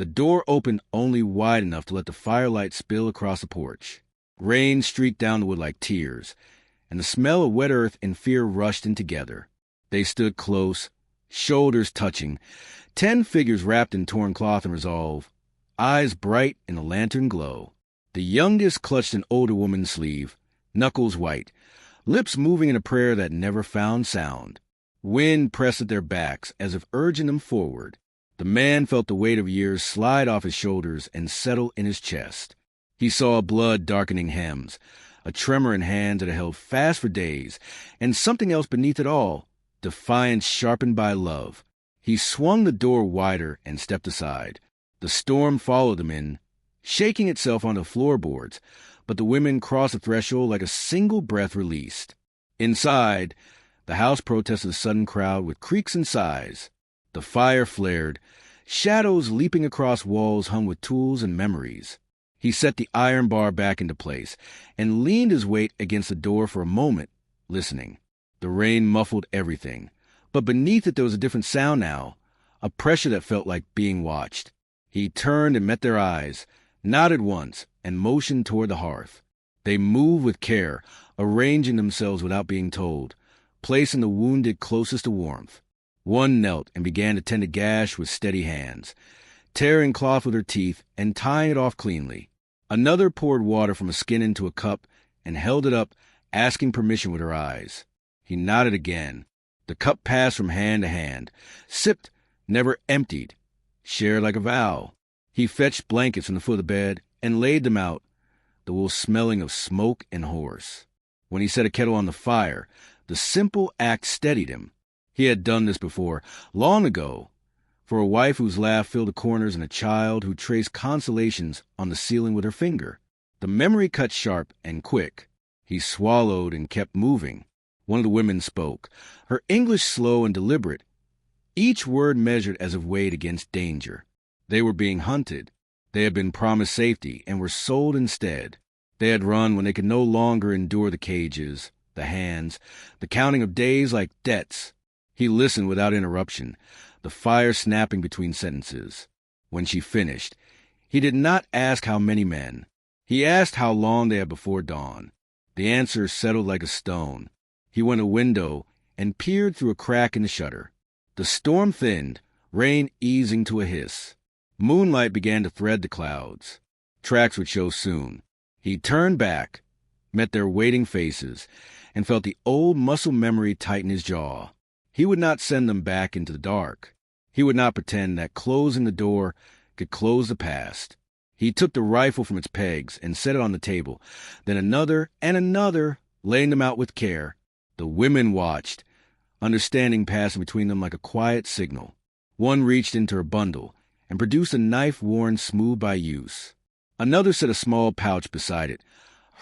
The door opened only wide enough to let the firelight spill across the porch. Rain streaked down the wood like tears, and the smell of wet earth and fear rushed in together. They stood close, shoulders touching, 10 figures wrapped in torn cloth and resolve, eyes bright in the lantern glow. The youngest clutched an older woman's sleeve, knuckles white, lips moving in a prayer that never found sound. Wind pressed at their backs as if urging them forward. The man felt the weight of years slide off his shoulders and settle in his chest. He saw blood darkening hems, a tremor in hands that had held fast for days, and something else beneath it all, defiance sharpened by love. He swung the door wider and stepped aside. The storm followed them in, shaking itself on the floorboards, but the women crossed the threshold like a single breath released. Inside, the house protested the sudden crowd with creaks and sighs. The fire flared, shadows leaping across walls hung with tools and memories. He set the iron bar back into place and leaned his weight against the door for a moment, listening. The rain muffled everything, but beneath it there was a different sound now, a pressure that felt like being watched. He turned and met their eyes, nodded once, and motioned toward the hearth. They moved with care, arranging themselves without being told, placing the wounded closest to warmth. One knelt and began to tend a gash with steady hands, tearing cloth with her teeth and tying it off cleanly. Another poured water from a skin into a cup and held it up, asking permission with her eyes. He nodded again. The cup passed from hand to hand, sipped, never emptied, shared like a vow. He fetched blankets from the foot of the bed and laid them out, the wool smelling of smoke and horse. When he set a kettle on the fire, the simple act steadied him. He had done this before, long ago, for a wife whose laugh filled the corners and a child who traced constellations on the ceiling with her finger. The memory cut sharp and quick. He swallowed and kept moving. One of the women spoke, her English slow and deliberate, each word measured as if weighed against danger. They were being hunted. They had been promised safety and were sold instead. They had run when they could no longer endure the cages, the hands, the counting of days like debts. He listened without interruption, the fire snapping between sentences. When she finished, he did not ask how many men. He asked how long they had before dawn. The answer settled like a stone. He went to a window and peered through a crack in the shutter. The storm thinned, rain easing to a hiss. Moonlight began to thread the clouds. Tracks would show soon. He turned back, met their waiting faces, and felt the old muscle memory tighten his jaw. He would not send them back into the dark. He would not pretend that closing the door could close the past. He took the rifle from its pegs and set it on the table, then another and another, laying them out with care. The women watched, understanding passing between them like a quiet signal. One reached into her bundle and produced a knife worn smooth by use. Another set a small pouch beside it,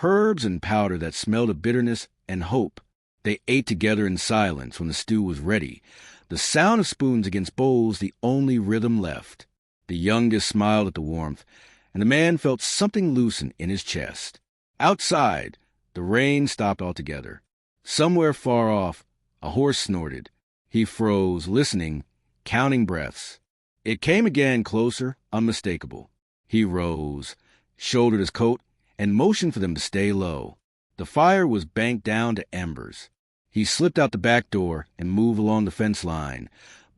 herbs and powder that smelled of bitterness and hope. They ate together in silence when the stew was ready, the sound of spoons against bowls the only rhythm left. The youngest smiled at the warmth, and the man felt something loosen in his chest. Outside, the rain stopped altogether. Somewhere far off, a horse snorted. He froze, listening, counting breaths. It came again, closer, unmistakable. He rose, shouldered his coat, and motioned for them to stay low. The fire was banked down to embers. He slipped out the back door and moved along the fence line,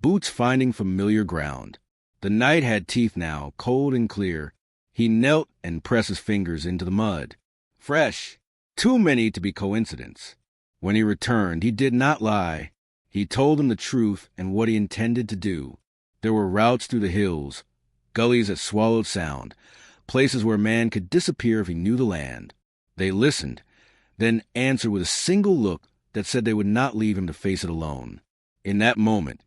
boots finding familiar ground. The night had teeth now, cold and clear. He knelt and pressed his fingers into the mud. Fresh, too many to be coincidence. When he returned, he did not lie. He told them the truth and what he intended to do. There were routes through the hills, gullies that swallowed sound, places where man could disappear if he knew the land. They listened, then answered with a single look that said they would not leave him to face it alone. In that moment,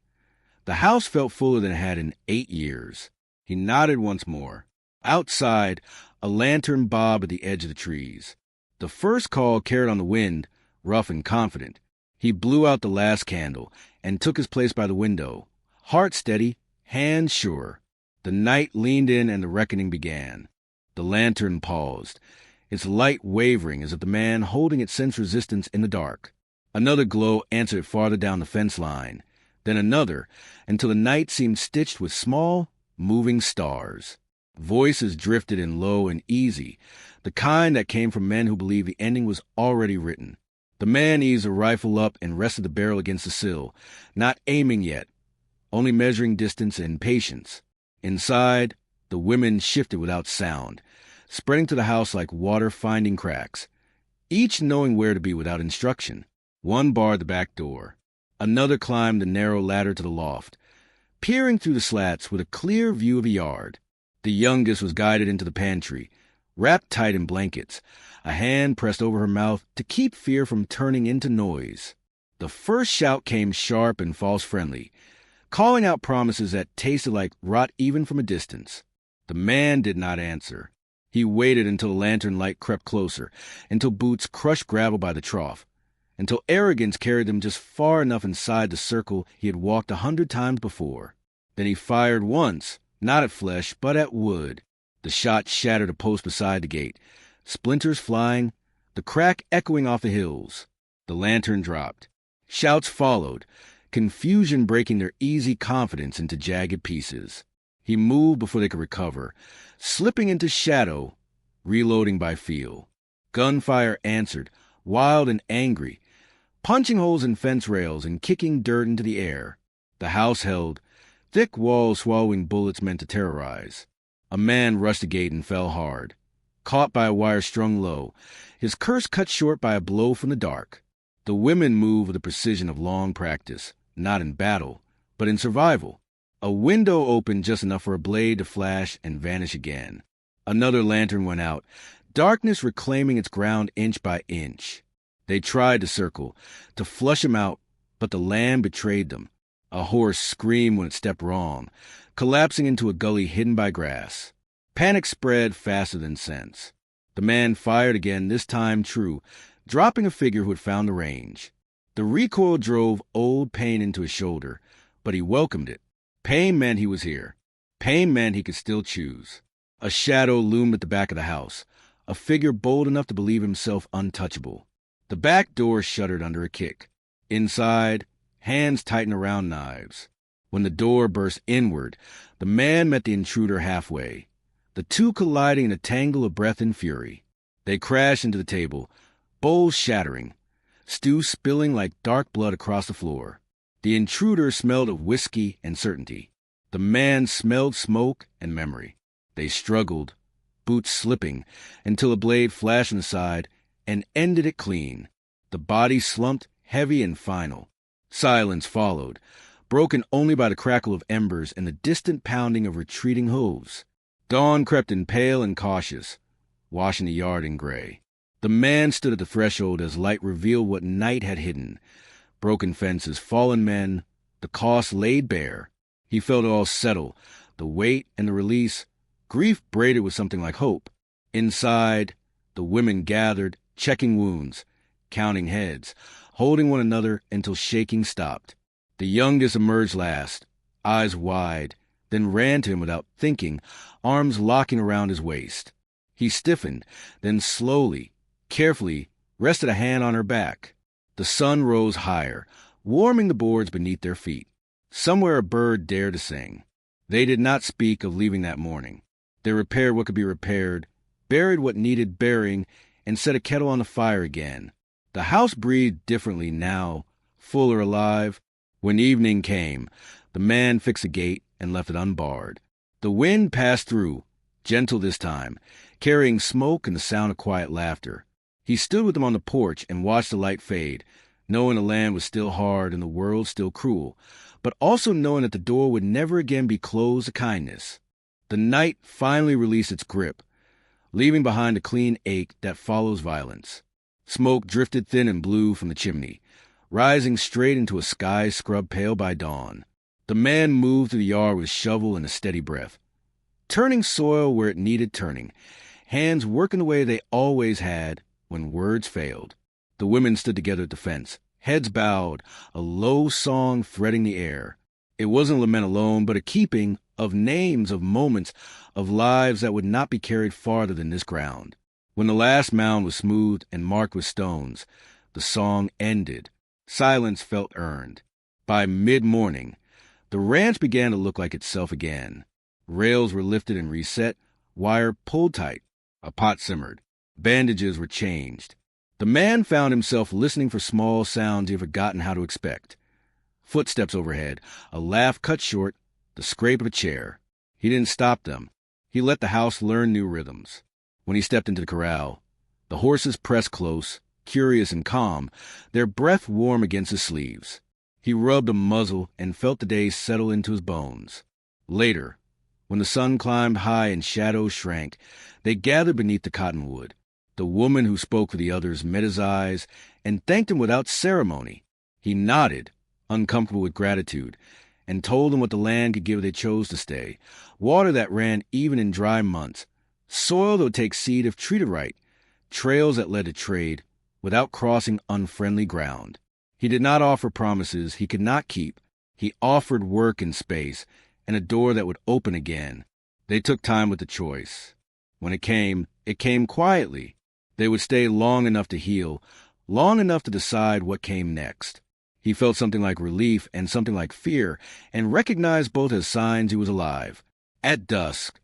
the house felt fuller than it had in 8 years. He nodded once more. Outside, a lantern bobbed at the edge of the trees. The first call carried on the wind, rough and confident. He blew out the last candle and took his place by the window, heart steady, hand sure. The night leaned in and the reckoning began. The lantern paused, its light wavering as if the man holding it sensed resistance in the dark. Another glow answered it farther down the fence line, then another, until the night seemed stitched with small, moving stars. Voices drifted in low and easy, the kind that came from men who believed the ending was already written. The man eased a rifle up and rested the barrel against the sill, not aiming yet, only measuring distance and patience. Inside, the women shifted without sound, spreading to the house like water finding cracks, each knowing where to be without instruction. One barred the back door. Another climbed the narrow ladder to the loft, peering through the slats with a clear view of the yard. The youngest was guided into the pantry, wrapped tight in blankets, a hand pressed over her mouth to keep fear from turning into noise. The first shout came sharp and false-friendly, calling out promises that tasted like rot even from a distance. The man did not answer. He waited until the lantern light crept closer, until boots crushed gravel by the trough, until arrogance carried them just far enough inside the circle he had walked 100 times before. Then he fired once, not at flesh, but at wood. The shot shattered a post beside the gate, splinters flying, the crack echoing off the hills. The lantern dropped. Shouts followed, confusion breaking their easy confidence into jagged pieces. He moved before they could recover, slipping into shadow, reloading by feel. Gunfire answered, wild and angry, punching holes in fence rails and kicking dirt into the air. The house held, thick walls swallowing bullets meant to terrorize. A man rushed the gate and fell hard, caught by a wire strung low, his curse cut short by a blow from the dark. The women moved with the precision of long practice, not in battle, but in survival. A window opened just enough for a blade to flash and vanish again. Another lantern went out, darkness reclaiming its ground inch by inch. They tried to circle, to flush him out, but the land betrayed them. A horse screamed when it stepped wrong, collapsing into a gully hidden by grass. Panic spread faster than sense. The man fired again, this time true, dropping a figure who had found the range. The recoil drove old pain into his shoulder, but he welcomed it. Pain meant he was here. Pain meant he could still choose. A shadow loomed at the back of the house, a figure bold enough to believe himself untouchable. The back door shuddered under a kick. Inside, hands tightened around knives. When the door burst inward, the man met the intruder halfway, the two colliding in a tangle of breath and fury. They crashed into the table, bowls shattering, stew spilling like dark blood across the floor. The intruder smelled of whiskey and certainty. The man smelled smoke and memory. They struggled, boots slipping, until a blade flashed on the side and ended it clean. The body slumped, heavy and final. Silence followed, broken only by the crackle of embers and the distant pounding of retreating hooves. Dawn crept in pale and cautious, washing the yard in gray. The man stood at the threshold as light revealed what night had hidden. Broken fences, fallen men, the cost laid bare. He felt it all settle, the weight and the release, grief braided with something like hope. Inside, the women gathered, checking wounds, counting heads, holding one another until shaking stopped. The youngest emerged last, eyes wide, then ran to him without thinking, arms locking around his waist. He stiffened, then slowly, carefully, rested a hand on her back. The sun rose higher, warming the boards beneath their feet. Somewhere a bird dared to sing. They did not speak of leaving that morning. They repaired what could be repaired, buried what needed burying, and set a kettle on the fire again. The house breathed differently now, fuller alive. When evening came, the man fixed the gate and left it unbarred. The wind passed through, gentle this time, carrying smoke and the sound of quiet laughter. He stood with them on the porch and watched the light fade, knowing the land was still hard and the world still cruel, but also knowing that the door would never again be closed to kindness. The night finally released its grip, leaving behind the clean ache that follows violence. Smoke drifted thin and blue from the chimney, rising straight into a sky scrubbed pale by dawn. The man moved through the yard with a shovel and a steady breath, turning soil where it needed turning, hands working the way they always had when words failed. The women stood together at the fence, heads bowed, a low song threading the air. It wasn't a lament alone, but a keeping of names, of moments, of lives that would not be carried farther than this ground. When the last mound was smoothed and marked with stones, the song ended. Silence felt earned. By mid-morning, the ranch began to look like itself again. Rails were lifted and reset, wire pulled tight. A pot simmered. Bandages were changed. The man found himself listening for small sounds he had forgotten how to expect. Footsteps overhead, a laugh cut short, the scrape of a chair. He didn't stop them. He let the house learn new rhythms. When he stepped into the corral, the horses pressed close, curious and calm, their breath warm against his sleeves. He rubbed a muzzle and felt the day settle into his bones. Later, when the sun climbed high and shadows shrank, they gathered beneath the cottonwood. The woman who spoke for the others met his eyes and thanked him without ceremony. He nodded, uncomfortable with gratitude, and told them what the land could give if they chose to stay. Water that ran even in dry months. Soil that would take seed if treated right. Trails that led to trade without crossing unfriendly ground. He did not offer promises he could not keep. He offered work and space and a door that would open again. They took time with the choice. When it came quietly. They would stay long enough to heal, long enough to decide what came next. He felt something like relief and something like fear, and recognized both as signs he was alive. At dusk,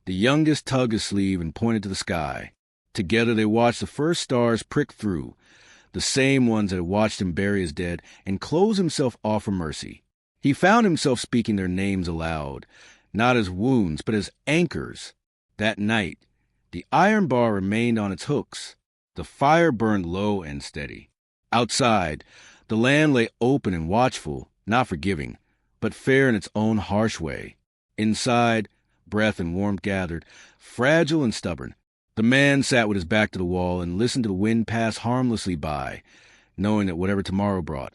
the youngest tugged his sleeve and pointed to the sky. Together they watched the first stars prick through, the same ones that had watched him bury his dead and close himself off for mercy. He found himself speaking their names aloud, not as wounds, but as anchors. That night, the iron bar remained on its hooks. The fire burned low and steady. Outside, the land lay open and watchful, not forgiving, but fair in its own harsh way. Inside, breath and warmth gathered, fragile and stubborn. The man sat with his back to the wall and listened to the wind pass harmlessly by, knowing that whatever tomorrow brought,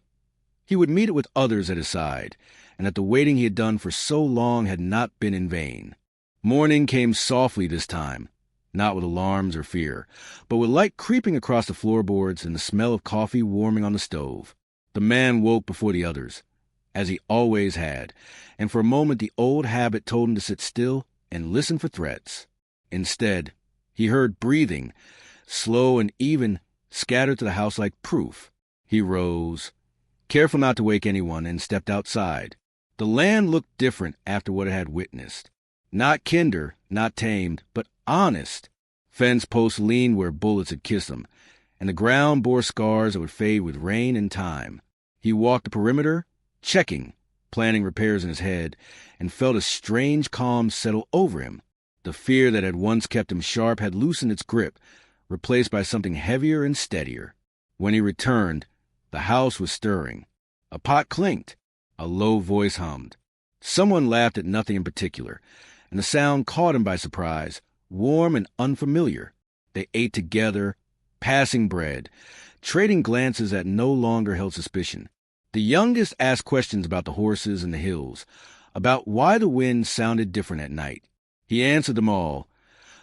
he would meet it with others at his side, and that the waiting he had done for so long had not been in vain. Morning came softly this time, not with alarms or fear, but with light creeping across the floorboards and the smell of coffee warming on the stove. The man woke before the others, as he always had, and for a moment the old habit told him to sit still and listen for threats. Instead, he heard breathing, slow and even, scattered to the house like proof. He rose, careful not to wake anyone, and stepped outside. The land looked different after what it had witnessed. Not kinder, not tamed, but honest. Fence posts leaned where bullets had kissed them, and the ground bore scars that would fade with rain and time. He walked the perimeter, checking, planning repairs in his head, and felt a strange calm settle over him. The fear that had once kept him sharp had loosened its grip, replaced by something heavier and steadier. When he returned, the house was stirring. A pot clinked. A low voice hummed. Someone laughed at nothing in particular, and the sound caught him by surprise, warm and unfamiliar. They ate together, passing bread, trading glances that no longer held suspicion. The youngest asked questions about the horses and the hills, about why the wind sounded different at night. He answered them all,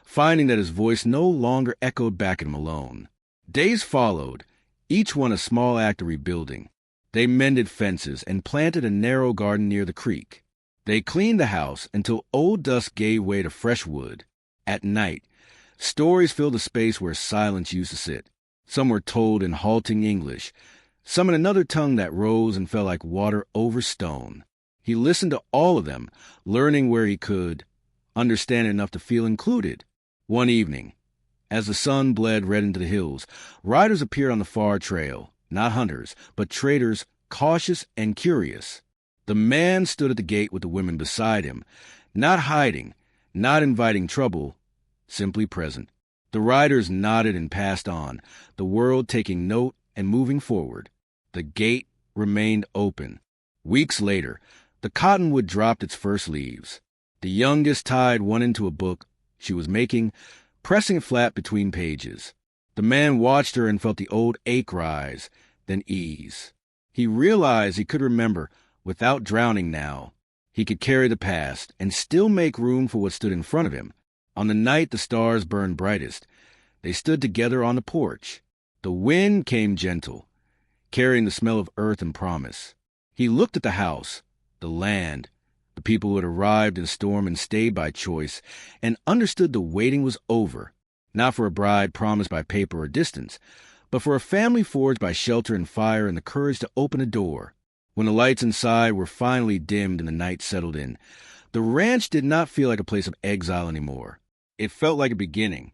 finding that his voice no longer echoed back at him alone. Days followed, each one a small act of rebuilding. They mended fences and planted a narrow garden near the creek. They cleaned the house until old dust gave way to fresh wood. At night, stories filled the space where silence used to sit. Some were told in halting English, some in another tongue that rose and fell like water over stone. He listened to all of them, learning where he could, understand enough to feel included. One evening, as the sun bled red into the hills, riders appeared on the far trail, not hunters, but traders, cautious and curious. The man stood at the gate with the women beside him, not hiding, not inviting trouble, simply present. The riders nodded and passed on, the world taking note and moving forward. The gate remained open. Weeks later, the cottonwood dropped its first leaves. The youngest tied one into a book she was making, pressing it flat between pages. The man watched her and felt the old ache rise, then ease. He realized he could remember, without drowning now. He could carry the past and still make room for what stood in front of him. On the night the stars burned brightest, they stood together on the porch. The wind came gentle, carrying the smell of earth and promise. He looked at the house, the land, the people who had arrived in storm and stayed by choice, and understood the waiting was over, not for a bride promised by paper or distance, but for a family forged by shelter and fire and the courage to open a door. When the lights inside were finally dimmed and the night settled in, The ranch did not feel like a place of exile anymore. It felt like a beginning,